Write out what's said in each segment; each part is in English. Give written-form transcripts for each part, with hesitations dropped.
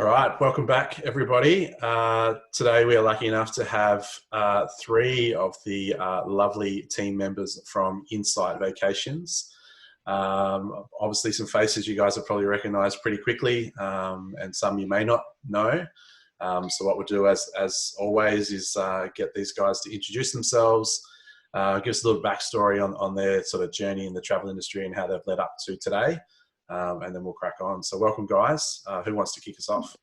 All right, welcome back, everybody. Today we are lucky enough to have three of the lovely team members from Insight Vacations. Obviously, some faces you guys have probably recognised pretty quickly, and some you may not know. So what we'll do, as always, is get these guys to introduce themselves, give us a little backstory on their sort of journey in the travel industry and how they've led up to today. And then we'll crack on. So welcome, guys. Who wants to kick us off?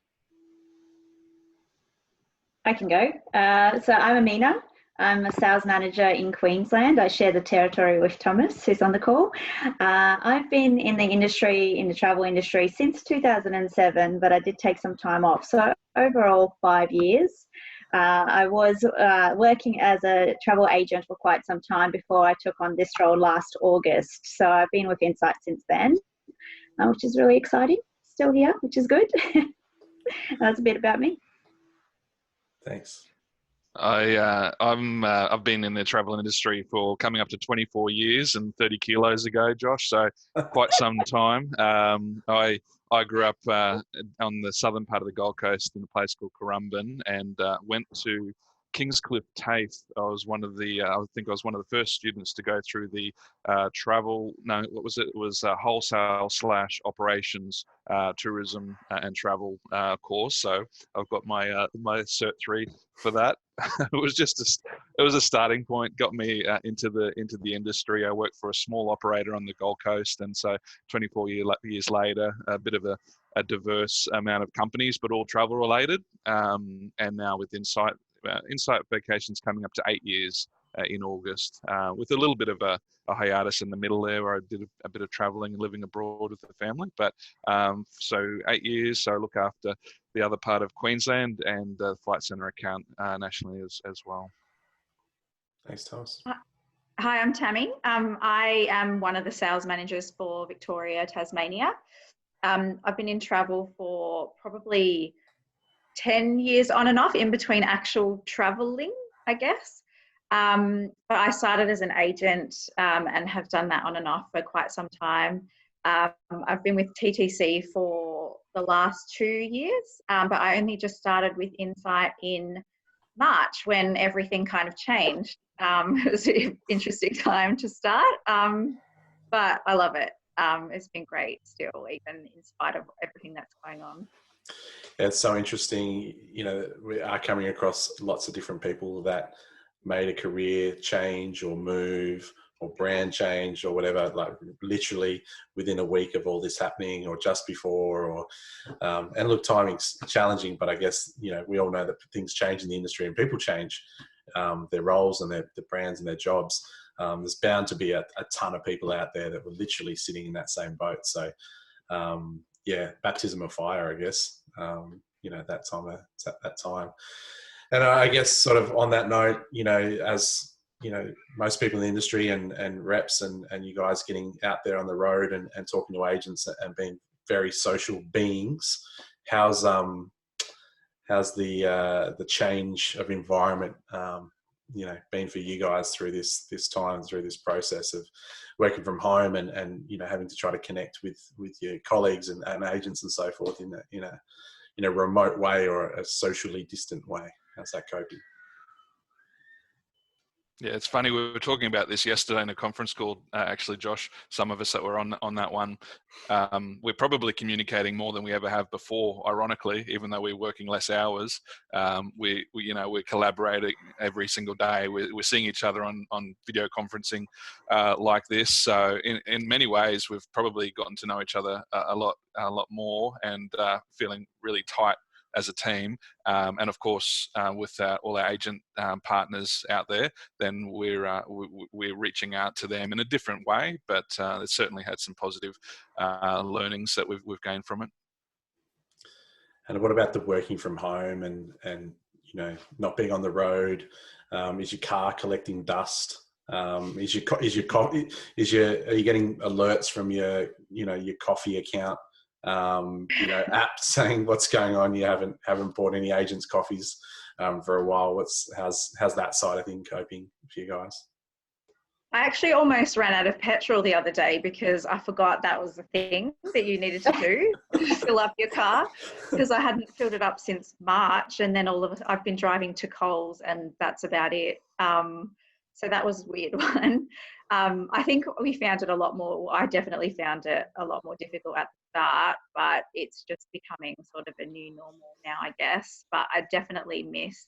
I can go. So I'm Emina. I'm a sales manager in Queensland. I share the territory with Tomas, who's on the call. I've been in the travel industry since 2007, but I did take some time off. So overall, 5 years. I was working as a travel agent for quite some time before I took on this role last August. So I've been with Insight since then, which is really exciting. Still here, which is good. That's a bit about me. Thanks. I've been in the travel industry for coming up to 24 years and 30 kilos ago, Josh. So quite some time. I grew up on the southern part of the Gold Coast in a place called Currumbin, and went to Kingscliff TAFE. I think I was one of the first students to go through the wholesale / operations, tourism and travel course. So I've got my Cert 3 for that. It was a starting point, got me into the industry. I worked for a small operator on the Gold Coast, and so 24 years later, a bit of a diverse amount of companies, but all travel related. And now with Insight Vacations coming up to 8 years in August, with a little bit of a hiatus in the middle there where I did a bit of traveling and living abroad with the family. But so 8 years, so I look after the other part of Queensland and the Flight Centre account nationally as well. Thanks, Tomas. Hi, I'm Tammy. I am one of the sales managers for Victoria, Tasmania. I've been in travel for probably 10 years on and off, in between actual traveling, I guess. But I started as an agent and have done that on and off for quite some time. I've been with TTC for the last 2 years, but I only just started with Insight in March when everything kind of changed. It was an interesting time to start, but I love it. It's been great still, even in spite of everything that's going on. It's so interesting. You know, we are coming across lots of different people that made a career change or move or brand change or whatever, like literally within a week of all this happening or just before, or and look, timing's challenging, but I guess, you know, we all know that things change in the industry and people change their roles and their brands and their jobs. There's bound to be a ton of people out there that were literally sitting in that same boat. So yeah, baptism of fire, I guess. You know, that time. And I guess sort of on that note, you know, as you know, most people in the industry and reps and you guys getting out there on the road and talking to agents and being very social beings, how's the change of environment you know, been for you guys through this time, through this process of working from home and you know, having to try to connect with your colleagues and agents and so forth in a remote way or a socially distant way? How's that coping? Yeah, it's funny. We were talking about this yesterday in a conference call, actually, Josh. Some of us that were on that one, we're probably communicating more than we ever have before. Ironically, even though we're working less hours, we're collaborating every single day. We're seeing each other on video conferencing like this. So in many ways, we've probably gotten to know each other a lot more and feeling really tight as a team, and of course with all our agent partners out there, then we're reaching out to them in a different way, but it's certainly had some positive learnings that we've gained from it. And what about the working from home and you know, not being on the road? Is your car collecting dust? Are you getting alerts from your coffee account? You know, app saying what's going on? You haven't bought any agents' coffees for a while. How's that side of thing coping for you guys? I actually almost ran out of petrol the other day because I forgot that was the thing that you needed to do to fill up your car, because I hadn't filled it up since March, and then I've been driving to Coles and that's about it. So that was a weird one. I think we found it a lot more, I definitely found it a lot more difficult at the start, but it's just becoming sort of a new normal now, I guess. But I definitely miss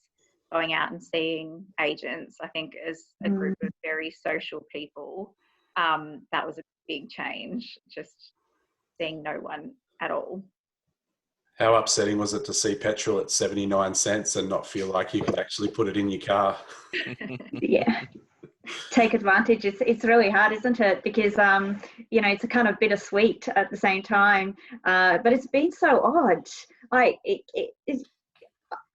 going out and seeing agents. I think as a group of very social people, that was a big change, just seeing no one at all. How upsetting was it to see petrol at 79 cents and not feel like you could actually put it in your car? Yeah. Take advantage. It's really hard, isn't it? Because you know, it's a kind of bittersweet at the same time. But it's been so odd.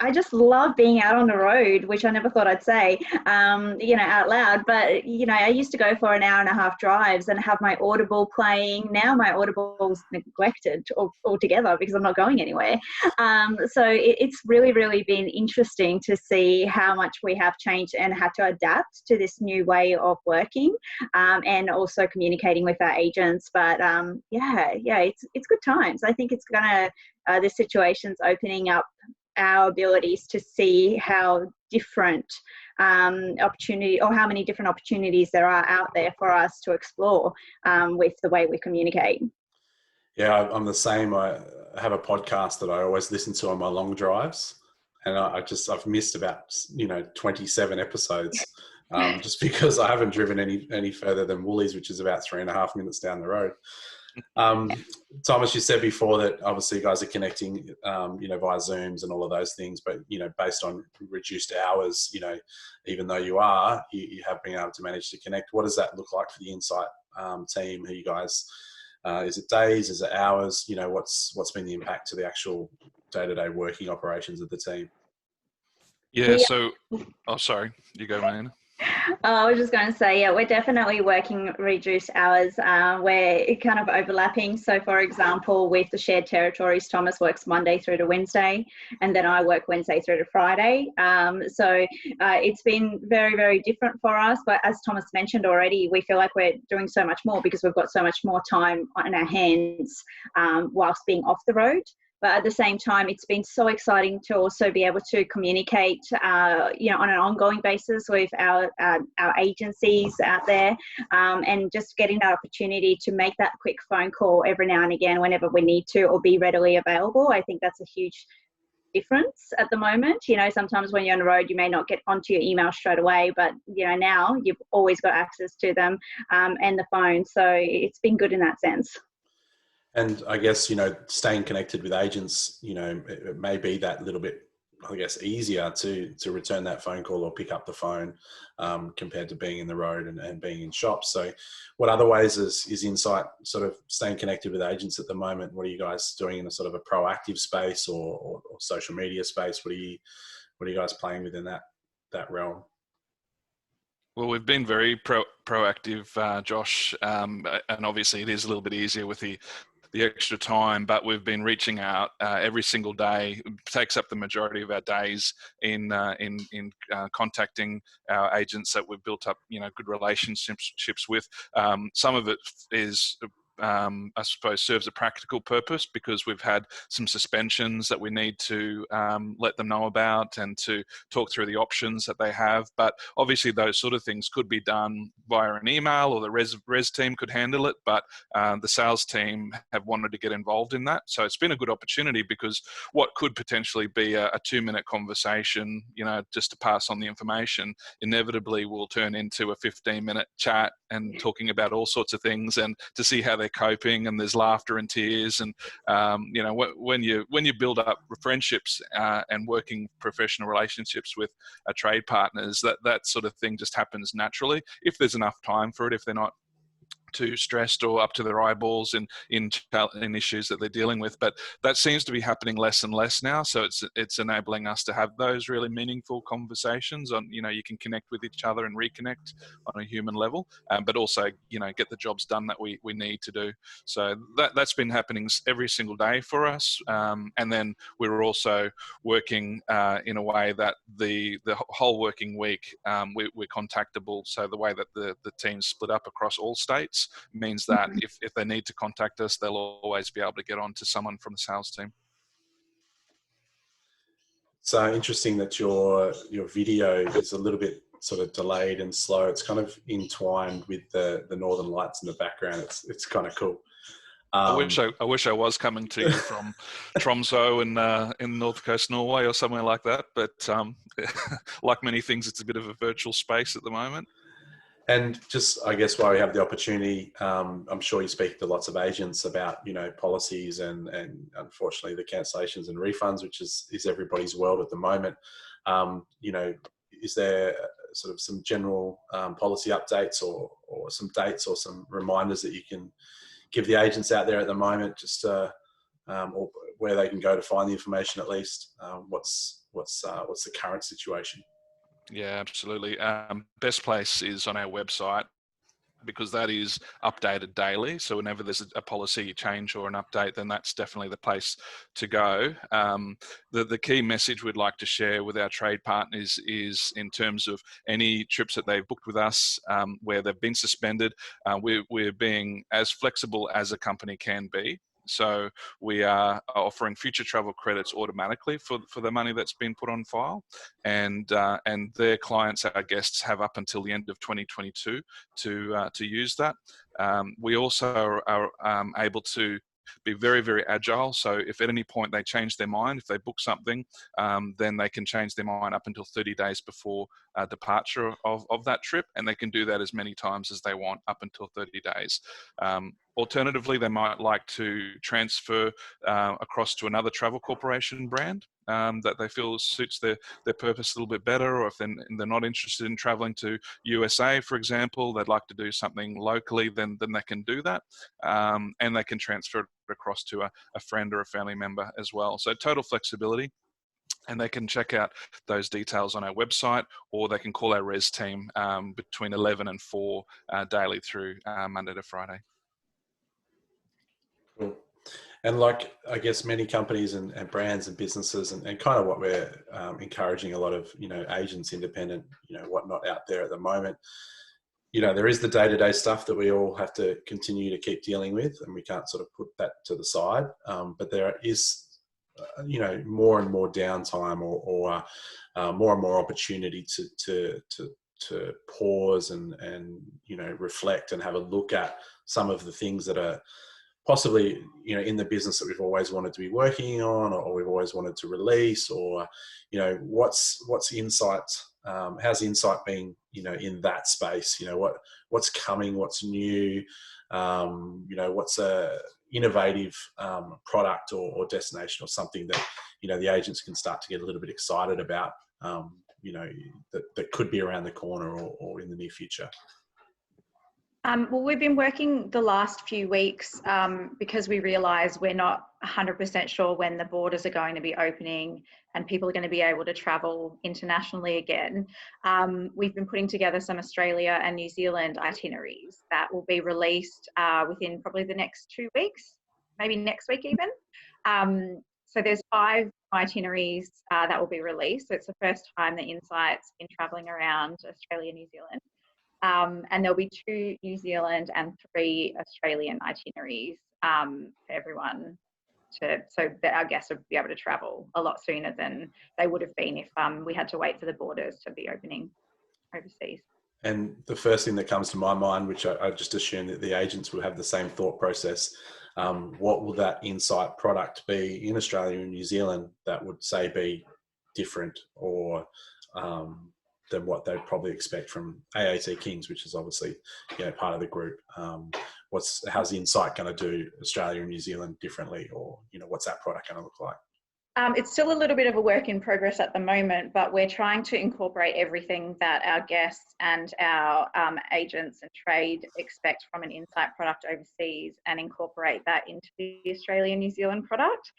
I just love being out on the road, which I never thought I'd say, you know, out loud. But, you know, I used to go for an hour and a half drives and have my Audible playing. Now my Audible's neglected altogether because I'm not going anywhere. So it's really, really been interesting to see how much we have changed and had to adapt to this new way of working, and also communicating with our agents. But yeah, it's good times. I think it's gonna, this situation's opening up our abilities to see how different opportunity, or how many different opportunities there are out there for us to explore with the way we communicate. Yeah, I'm the same. I have a podcast that I always listen to on my long drives, and I've missed about 27 episodes just because I haven't driven any further than Woolies, which is about 3.5 minutes down the road. Thomas, you said before that obviously you guys are connecting, via Zooms and all of those things, but, based on reduced hours, even though you have been able to manage to connect. What does that look like for the Insight team? Who you guys, is it days? Is it hours? What's been the impact to the actual day-to-day working operations of the team? Yeah, so, sorry, you go, Emina. I was just going to say, yeah, we're definitely working reduced hours. We're kind of overlapping. So, for example, with the shared territories, Thomas works Monday through to Wednesday, and then I work Wednesday through to Friday. So it's been very, very different for us. But as Thomas mentioned already, we feel like we're doing so much more because we've got so much more time on our hands whilst being off the road. But at the same time, it's been so exciting to also be able to communicate, on an ongoing basis with our agencies out there, and just getting that opportunity to make that quick phone call every now and again whenever we need to, or be readily available. I think that's a huge difference at the moment. Sometimes when you're on the road, you may not get onto your email straight away, but now you've always got access to them, and the phone. So it's been good in that sense. And I guess, staying connected with agents, it may be that little bit, I guess, easier to return that phone call or pick up the phone compared to being in the road and being in shops. So what other ways is Insight sort of staying connected with agents at the moment? What are you guys doing in a sort of a proactive space or social media space? What are you guys playing within that realm? Well, we've been very proactive, Josh, and obviously it is a little bit easier with the extra time, but we've been reaching out every single day. It takes up the majority of our days in contacting our agents that we've built up, good relationships with. Some of it is, I suppose, serves a practical purpose because we've had some suspensions that we need to let them know about and to talk through the options that they have. But obviously those sort of things could be done via an email, or the res team could handle it, but the sales team have wanted to get involved in that. So it's been a good opportunity because what could potentially be a 2-minute conversation, just to pass on the information, inevitably will turn into a 15-minute chat and talking about all sorts of things, and to see how they're coping, and there's laughter and tears, and when you build up friendships and working professional relationships with trade partners, that sort of thing just happens naturally if there's enough time for it. If they're not too stressed or up to their eyeballs in issues that they're dealing with. But that seems to be happening less and less now. So it's enabling us to have those really meaningful conversations on, you can connect with each other and reconnect on a human level, but also, get the jobs done that we need to do. So that's been happening every single day for us. And then we're also working in a way that the whole working week, we're contactable. So the way that the team's split up across all states means that if they need to contact us, they'll always be able to get on to someone from the sales team. So interesting that your video is a little bit sort of delayed and slow. It's kind of entwined with the Northern Lights in the background. It's kind of cool. I wish I was coming to you from Tromsø in North Coast Norway or somewhere like that. But like many things, it's a bit of a virtual space at the moment. And just, I guess, while we have the opportunity, I'm sure you speak to lots of agents about, policies and unfortunately the cancellations and refunds, which is everybody's world at the moment. Is there sort of some general policy updates or some dates or some reminders that you can give the agents out there at the moment, just or where they can go to find the information at least? What's the current situation? Yeah, absolutely. Best place is on our website, because that is updated daily. So whenever there's a policy change or an update, then that's definitely the place to go. The key message we'd like to share with our trade partners is in terms of any trips that they've booked with us where they've been suspended, we're being as flexible as a company can be. So we are offering future travel credits automatically for the money that's been put on file, and their clients, our guests, have up until the end of 2022 to use that. We also are able to be very, very agile. So if at any point they change their mind, if they book something, then they can change their mind up until 30 days before departure of that trip. And they can do that as many times as they want up until 30 days. Alternatively, they might like to transfer across to another travel corporation brand that they feel suits their purpose a little bit better, or if they're not interested in traveling to USA, for example, they'd like to do something locally, then they can do that, and they can transfer it across to a friend or a family member as well. So total flexibility. And they can check out those details on our website, or they can call our res team between 11 and 4 daily through Monday to Friday. Cool. And like, I guess many companies and brands and businesses and kind of what we're encouraging a lot of, agents, independent, whatnot out there at the moment, there is the day-to-day stuff that we all have to continue to keep dealing with, and we can't sort of put that to the side. But there is, more and more downtime or more and more opportunity to pause and reflect and have a look at some of the things that are possibly, in the business that we've always wanted to be working on, or we've always wanted to release, or, what's insight, how's insight being, in that space, what's coming, what's new, what's a innovative product or destination or something that, the agents can start to get a little bit excited about, that could be around the corner or in the near future. Well, we've been working the last few weeks because we realise we're not 100% sure when the borders are going to be opening and people are going to be able to travel internationally again. We've been putting together some Australia and New Zealand itineraries that will be released within probably the next 2 weeks, maybe next week even. So there's 5 itineraries that will be released. So it's the first time that Insight's been travelling around Australia, New Zealand. And there'll be 2 New Zealand and 3 Australian itineraries for everyone so that our guests would be able to travel a lot sooner than they would have been if we had to wait for the borders to be opening overseas. And the first thing that comes to my mind, which I just assume that the agents will have the same thought process, what will that Insight product be in Australia and New Zealand that would say be different or than what they'd probably expect from AAT Kings, which is obviously part of the group. How's the Insight going to do Australia and New Zealand differently, or what's that product going to look like? It's still a little bit of a work in progress at the moment, but we're trying to incorporate everything that our guests and our agents and trade expect from an Insight product overseas and incorporate that into the Australia-New Zealand product.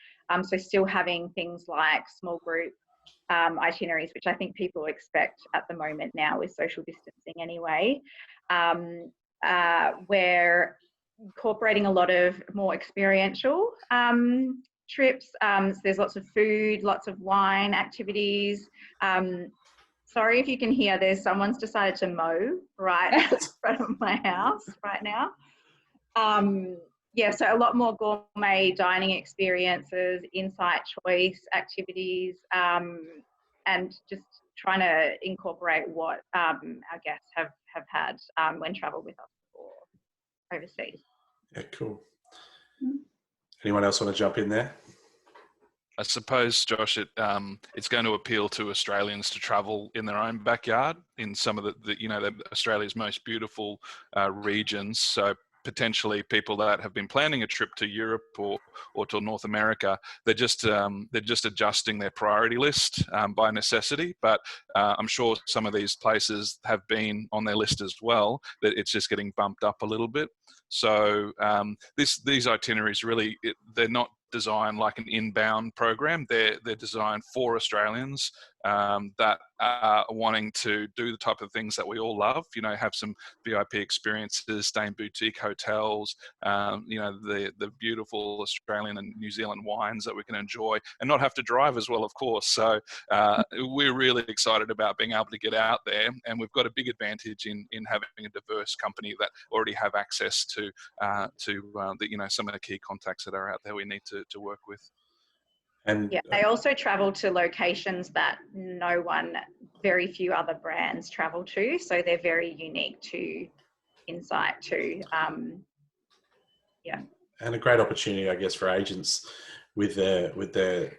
So still having things like small group itineraries, which I think people expect at the moment now with social distancing anyway. We're incorporating a lot of more experiential trips. So there's lots of food, lots of wine activities. Sorry if you can hear, someone's decided to mow right in front of my house right now. Yeah, so a lot more gourmet dining experiences, Insight choice activities, and just trying to incorporate what our guests have had when travel with us before overseas. Yeah, cool. Anyone else want to jump in there? I suppose, Josh, it's going to appeal to Australians to travel in their own backyard in some of the Australia's most beautiful regions. So potentially people that have been planning a trip to Europe or to North America, they're just adjusting their priority list by necessity. But I'm sure some of these places have been on their list as well, that it's just getting bumped up a little bit. So these itineraries really, they're not designed like an inbound program. They're designed for Australians that are wanting to do the type of things that we all love, have some VIP experiences, stay in boutique hotels, the beautiful Australian and New Zealand wines that we can enjoy and not have to drive as well, of course. So we're really excited about being able to get out there, and we've got a big advantage in having a diverse company that already have access to some of the key contacts that are out there we need to work with. And yeah, they also travel to locations that very few other brands travel to, so they're very unique to Insight too. Yeah, and a great opportunity, I guess, for agents with their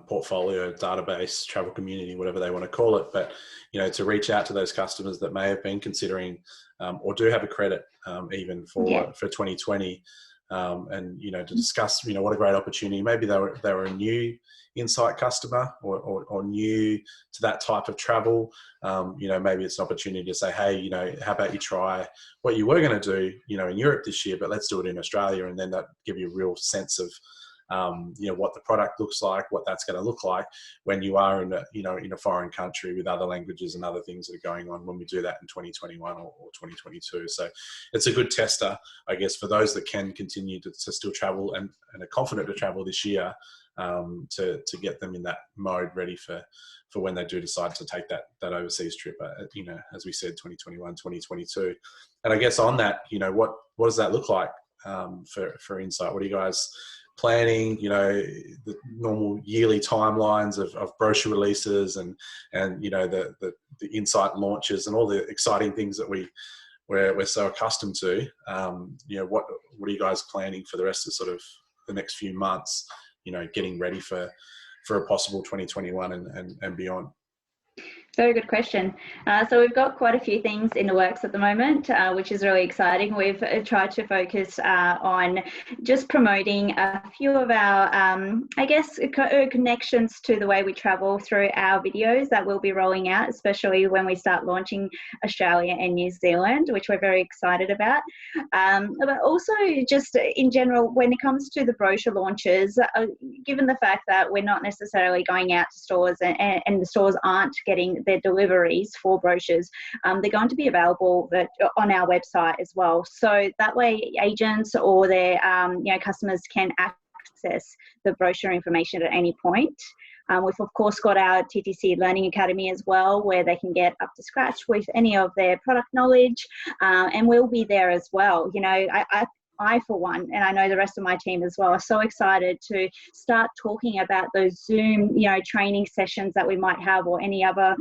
portfolio, database, travel community, whatever they want to call it, but to reach out to those customers that may have been considering or do have a credit even for 2020. And to discuss what a great opportunity. Maybe they were a new Insight customer or new to that type of travel. Maybe it's an opportunity to say, hey, how about you try what you were going to do in Europe this year, but let's do it in Australia, and then that give you a real sense of what the product looks like, what that's going to look like when you are in a foreign country with other languages and other things that are going on when we do that in 2021 or 2022. So it's a good tester, I guess, for those that can continue to still travel and are confident to travel this year, to get them in that mode ready for when they do decide to take that overseas trip, as we said, 2021, 2022. And I guess on that, what does that look like for Insight? What are you guys planning, the normal yearly timelines of brochure releases and the Insight launches and all the exciting things that we're so accustomed to. What are you guys planning for the rest of sort of the next few months, getting ready for a possible 2021 and beyond? Very good question. So we've got quite a few things in the works at the moment, which is really exciting. We've tried to focus on just promoting a few of our, connections to the way we travel through our videos that we'll be rolling out, especially when we start launching Australia and New Zealand, which we're very excited about. But also just in general, when it comes to the brochure launches, given the fact that we're not necessarily going out to stores and the stores aren't getting their deliveries for brochures, they're going to be available on our website as well. So that way agents or their customers can access the brochure information at any point. We've of course got our TTC Learning Academy as well, where they can get up to scratch with any of their product knowledge, and we'll be there as well. I, for one, and I know the rest of my team as well, are so excited to start talking about those Zoom, training sessions that we might have, or any other,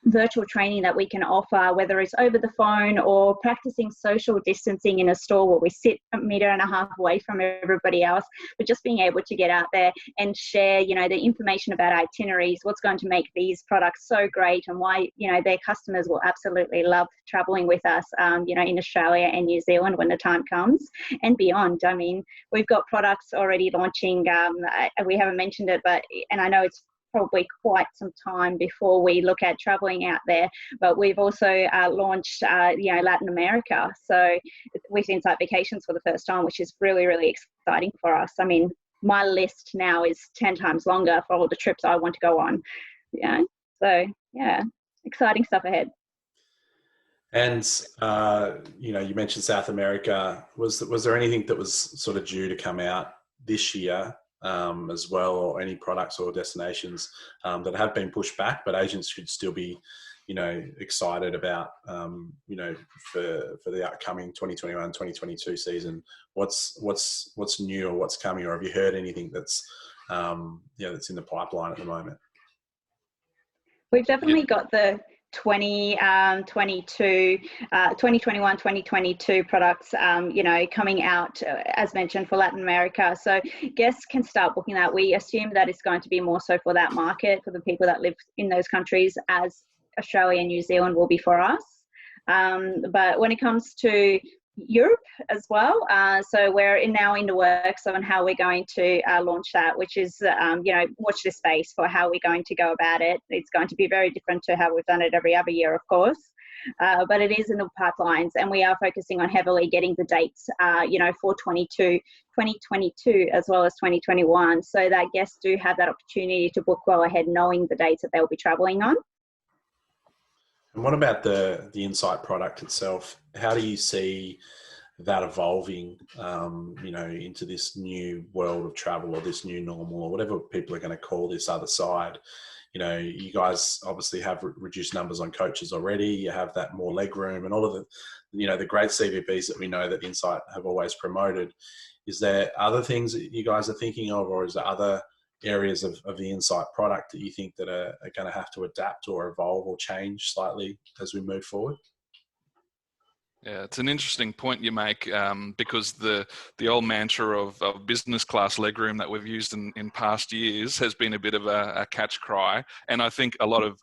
virtual training that we can offer, whether it's over the phone or practicing social distancing in a store where we sit 1.5 meters away from everybody else, but just being able to get out there and share, you know, the information about itineraries, what's going to make these products so great, and why, you know, their customers will absolutely love traveling with us, you know, in Australia and New Zealand when the time comes and beyond. I mean, we've got products already launching. We haven't mentioned it, and I know it's probably quite some time before we look at traveling out there, but we've also launched you know, Latin America, so with Insight Vacations for the first time, which is really, really exciting for us. I mean, my list now is 10 times longer for all the trips I want to go on. Yeah, so yeah, exciting stuff ahead. And you know, you mentioned South America. Was there anything that was sort of due to come out this year as well, or any products or destinations that have been pushed back, but agents should still be, you know, excited about, you know, for the upcoming 2021-2022 season? What's new, or what's coming, or have you heard anything that's yeah, that's in the pipeline at the moment? We've definitely got the 2021-2022 products, you know, coming out, as mentioned, for Latin America. So guests can start booking that. We assume that it's going to be more so for that market, for the people that live in those countries, as Australia and New Zealand will be for us. But when it comes to Europe as well, so we're now in the works on how we're going to launch that, which is, you know, watch this space for how we're going to go about it. It's going to be very different to how we've done it every other year, of course, but it is in the pipelines, and we are focusing on heavily getting the dates, you know, for 2022 as well as 2021, so that guests do have that opportunity to book well ahead, knowing the dates that they'll be traveling on. And what about the Insight product itself? How do you see that evolving, you know, into this new world of travel, or this new normal, or whatever people are going to call this other side? You know, you guys obviously have reduced numbers on coaches already. You have that more leg room and all of the, you know, the great CVPs that we know that Insight have always promoted. Is there other things that you guys are thinking of, or is there other areas of the Insight product that you think that are going to have to adapt or evolve or change slightly as we move forward? Yeah, it's an interesting point you make, because the old mantra of business class legroom that we've used in past years has been a bit of a catch cry, and I think a lot of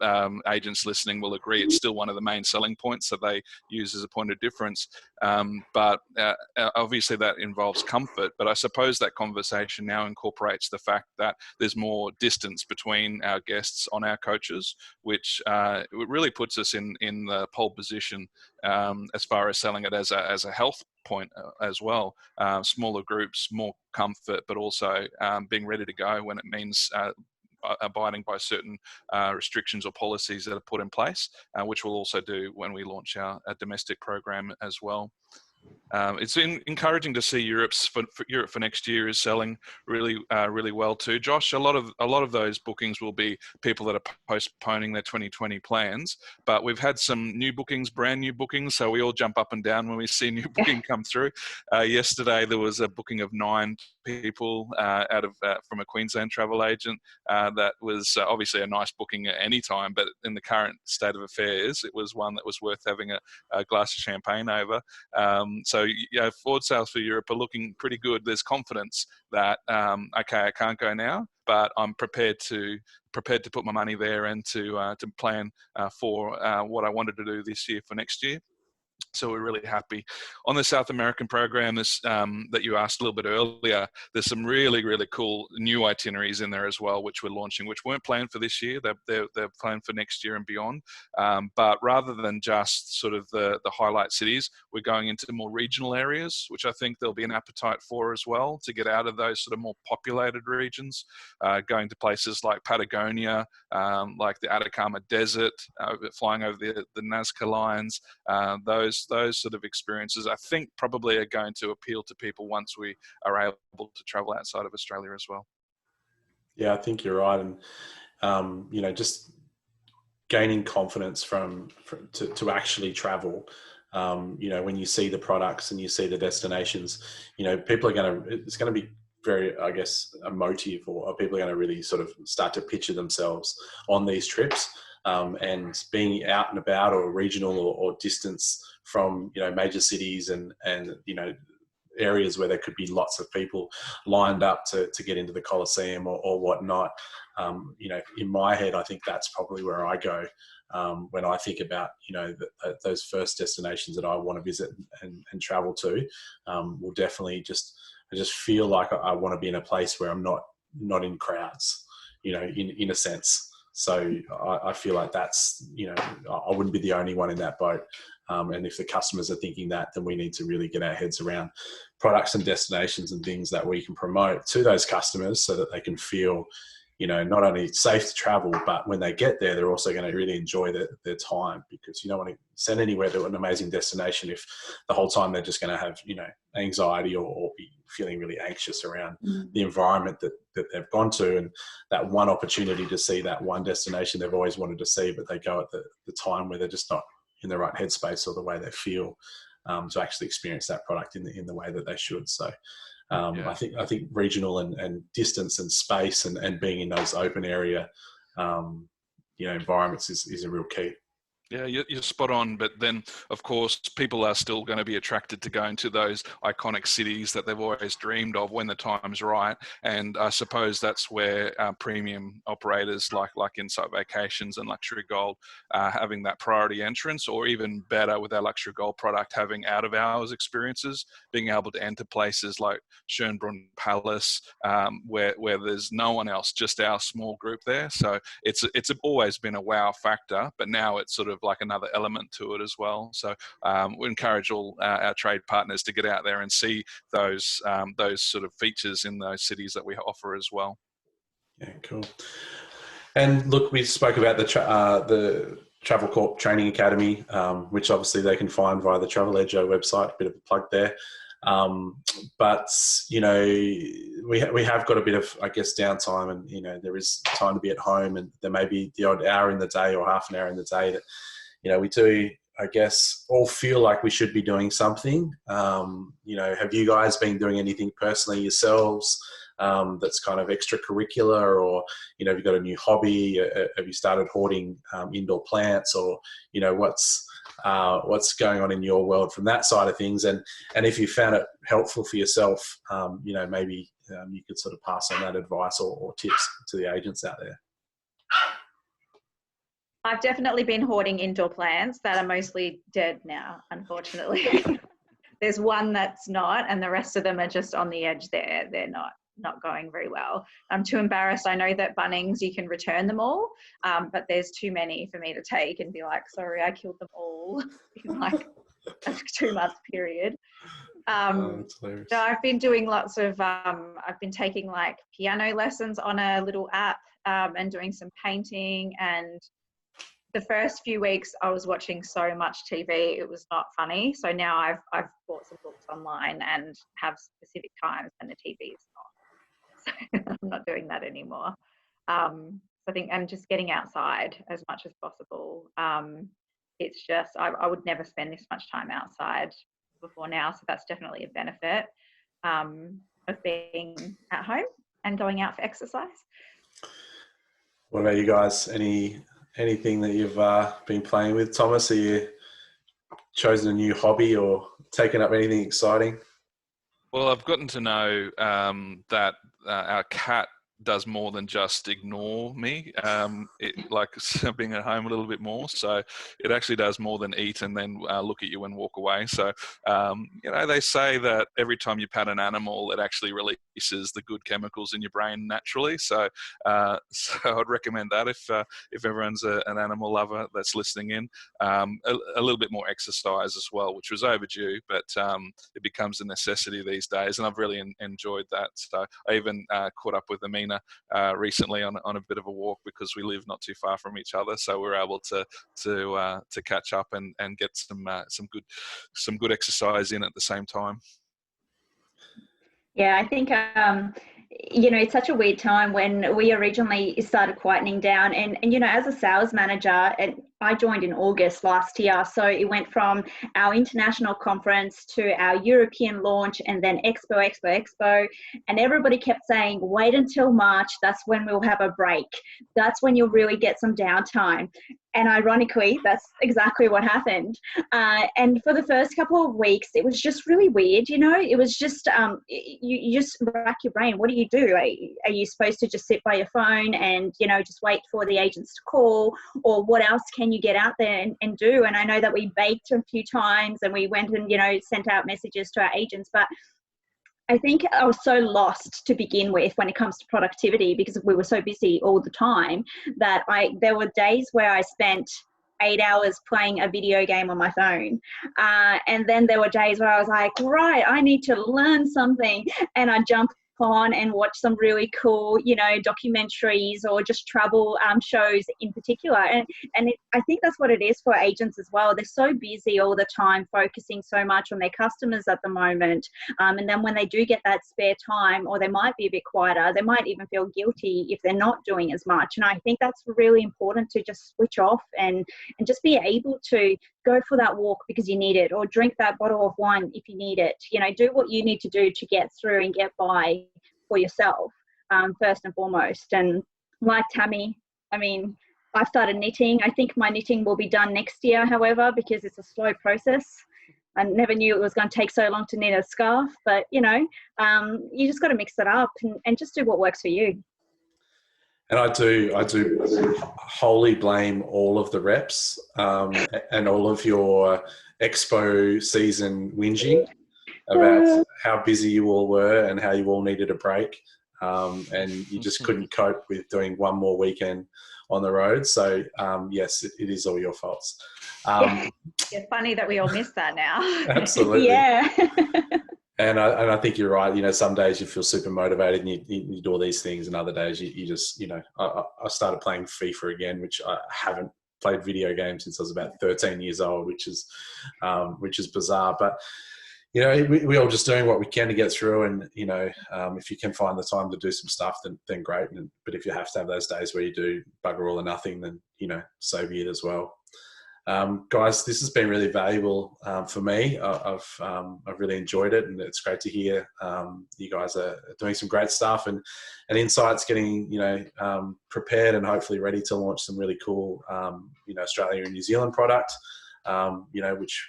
agents listening will agree it's still one of the main selling points that they use as a point of difference. But obviously that involves comfort, but I suppose that conversation now incorporates the fact that there's more distance between our guests on our coaches, which really puts us in the pole position as far as selling it as a health point as well. Smaller groups, more comfort, but also being ready to go when it means abiding by certain restrictions or policies that are put in place, which we'll also do when we launch our domestic program as well. It's encouraging to see Europe for next year is selling really well too. Josh, a lot of those bookings will be people that are postponing their 2020 plans, but we've had some new bookings, brand new bookings, so we all jump up and down when we see a new booking come through. Yesterday there was a booking of 9 people from a Queensland travel agent. That was obviously a nice booking at any time, but in the current state of affairs, it was one that was worth having a glass of champagne over. So yeah, forward sales for Europe are looking pretty good. There's confidence that okay, I can't go now, but I'm prepared to put my money there and to plan for what I wanted to do this year for next year. So we're really happy. On the South American program, that you asked a little bit earlier, there's some really, really cool new itineraries in there as well, which we're launching, which weren't planned for this year. They're planned for next year and beyond. But rather than just sort of the highlight cities, we're going into more regional areas, which I think there'll be an appetite for as well, to get out of those sort of more populated regions, going to places like Patagonia, like the Atacama Desert, flying over the Nazca lines, those sort of experiences, I think probably are going to appeal to people once we are able to travel outside of Australia as well. Yeah, I think you're right. And, you know, just gaining confidence to actually travel, you know, when you see the products and you see the destinations, you know, it's going to be very, I guess, emotive, or people are going to really sort of start to picture themselves on these trips. and being out and about, or regional or distance from, you know, major cities and you know, areas where there could be lots of people lined up to get into the Colosseum or whatnot. You know, in my head, I think that's probably where I go when I think about, you know, those first destinations that I want to visit and travel to. Will definitely I just feel like I want to be in a place where I'm not in crowds, you know, in a sense. So I feel like that's, you know, I wouldn't be the only one in that boat. And if the customers are thinking that, then we need to really get our heads around products and destinations and things that we can promote to those customers so that they can feel, you know, not only safe to travel, but when they get there, they're also going to really enjoy their time, because you don't want to send anywhere to an amazing destination if the whole time they're just going to have, you know, anxiety or be feeling really anxious around the environment that they've gone to, and that one opportunity to see that one destination they've always wanted to see, but they go at the time where they're just not in the right headspace or the way they feel to actually experience that product in the way that they should. So I think regional and distance and space and being in those open area, you know, environments is a real key. Yeah, you're spot on. But then, of course, people are still going to be attracted to going to those iconic cities that they've always dreamed of when the time's right. And I suppose that's where premium operators like Insight Vacations and Luxury Gold having that priority entrance, or even better with our Luxury Gold product, having out-of-hours experiences, being able to enter places like Schönbrunn Palace, where there's no one else, just our small group there. So it's always been a wow factor, but now it's sort of like another element to it as well. So we encourage all our trade partners to get out there and see those sort of features in those cities that we offer as well. Yeah, cool. And look, we spoke about the Travel Corp Training Academy, which obviously they can find via the Travel EDJO website. A bit of a plug there. But you know, we have got a bit of, I guess, downtime, and you know, there is time to be at home, and there may be the odd hour in the day or half an hour in the day that, you know, we do, I guess, all feel like we should be doing something. You know, have you guys been doing anything personally yourselves that's kind of extracurricular, or, you know, have you got a new hobby? Have you started hoarding indoor plants, or, you know, what's going on in your world from that side of things? And if you found it helpful for yourself, you know, maybe you could sort of pass on that advice or tips to the agents out there. I've definitely been hoarding indoor plants that are mostly dead now, unfortunately. There's one that's not, and the rest of them are just on the edge there. They're not going very well. I'm too embarrassed. I know that Bunnings, you can return them all, but there's too many for me to take and be like, sorry, I killed them all in like a 2-month period. So I've been doing lots of, I've been taking like piano lessons on a little app and doing some painting. And the first few weeks I was watching so much TV, it was not funny. So now I've bought some books online and have specific times when the TV is not. So I'm not doing that anymore. So I think I'm just getting outside as much as possible. It's just, I would never spend this much time outside before now. So that's definitely a benefit of being at home and going out for exercise. What about you guys? Anything that you've been playing with? Thomas, have you chosen a new hobby or taken up anything exciting? Well, I've gotten to know that our cat does more than just ignore me. It likes being at home a little bit more, so it actually does more than eat and then look at you and walk away. So you know, they say that every time you pat an animal, it actually releases the good chemicals in your brain naturally. So so I'd recommend that if everyone's an animal lover that's listening in. A little bit more exercise as well, which was overdue, but it becomes a necessity these days, and I've really enjoyed that. So I even caught up with Emina recently on a bit of a walk, because we live not too far from each other, so we're able to catch up and get some good exercise in at the same time. Yeah, I think you know, it's such a weird time when we originally started quietening down, and you know, as a sales manager, and I joined in August last year. So it went from our international conference to our European launch and then Expo. And everybody kept saying, wait until March. That's when we'll have a break. That's when you'll really get some downtime. And ironically, that's exactly what happened. And for the first couple of weeks, it was just really weird. It was just, you just rack your brain. What do you do? Are you supposed to just sit by your phone and, just wait for the agents to call? Or what else can you get out there and do? And I know that we baked a few times and we went and, sent out messages to our agents, but I think I was so lost to begin with when it comes to productivity because we were so busy all the time that there were days where I spent 8 hours playing a video game on my phone. And then there were days where I was like, right, I need to learn something. And I jumped on and watch some really cool, documentaries or just travel shows in particular. And I think that's what it is for agents as well. They're so busy all the time, focusing so much on their customers at the moment. And then when they do get that spare time, or they might be a bit quieter, they might even feel guilty if they're not doing as much. And I think that's really important to just switch off and just be able to go for that walk because you need it, or drink that bottle of wine if you need it. Do what you need to do to get through and get by for yourself, first and foremost. And like Tammy, I've started knitting. I think my knitting will be done next year, however, because it's a slow process. I never knew it was going to take so long to knit a scarf, but you just got to mix it up and just do what works for you. And I do wholly blame all of the reps and all of your expo season whinging about how busy you all were and how you all needed a break. And you just couldn't cope with doing one more weekend on the road. So yes, it is all your faults. It's funny that we all miss that now. Absolutely. Yeah. And I think you're right. Some days you feel super motivated and you do all these things, and other days you just, I started playing FIFA again, which I haven't played video games since I was about 13 years old, which is bizarre. But, we all just doing what we can to get through. And, if you can find the time to do some stuff, then great. But if you have to have those days where you do bugger all or nothing, then, so be it as well. Guys, this has been really valuable for me. I've really enjoyed it, and it's great to hear you guys are doing some great stuff and insights, getting prepared and hopefully ready to launch some really cool Australia and New Zealand product. Which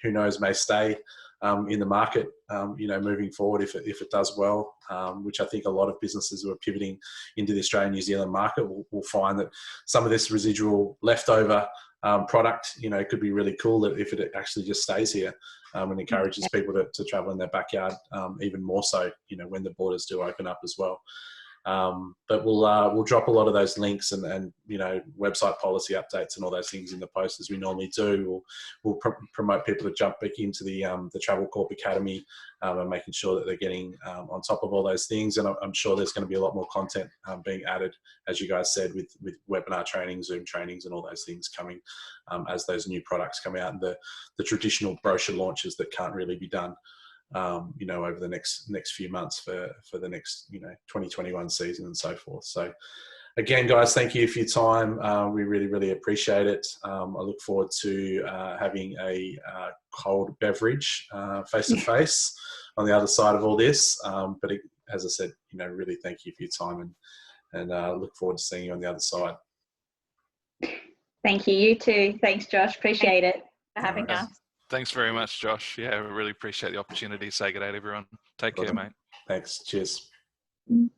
who knows may stay in the market moving forward if it does well. Which I think a lot of businesses who are pivoting into the Australian New Zealand market will find that some of this residual leftover product, could be really cool that if it actually just stays here and encourages people to travel in their backyard, even more so, when the borders do open up as well. But we'll drop a lot of those links and website policy updates and all those things in the post as we normally do. We'll promote people to jump back into the Travel Corp Academy and making sure that they're getting on top of all those things. And I'm sure there's going to be a lot more content being added, as you guys said, with webinar training, Zoom trainings, and all those things coming as those new products come out, and the traditional brochure launches that can't really be done over the next few months for the next 2021 season and so forth. So again, guys, thank you for your time. We really, really appreciate it. I look forward to having a cold beverage face to face on the other side of all this. But as I said, really thank you for your time, and look forward to seeing you on the other side. Thank you. You too. Thanks, Josh. Appreciate it. For having us. Thanks very much, Josh. Yeah, we really appreciate the opportunity. Say good day to everyone. Take care, mate. Thanks. Cheers. Mm.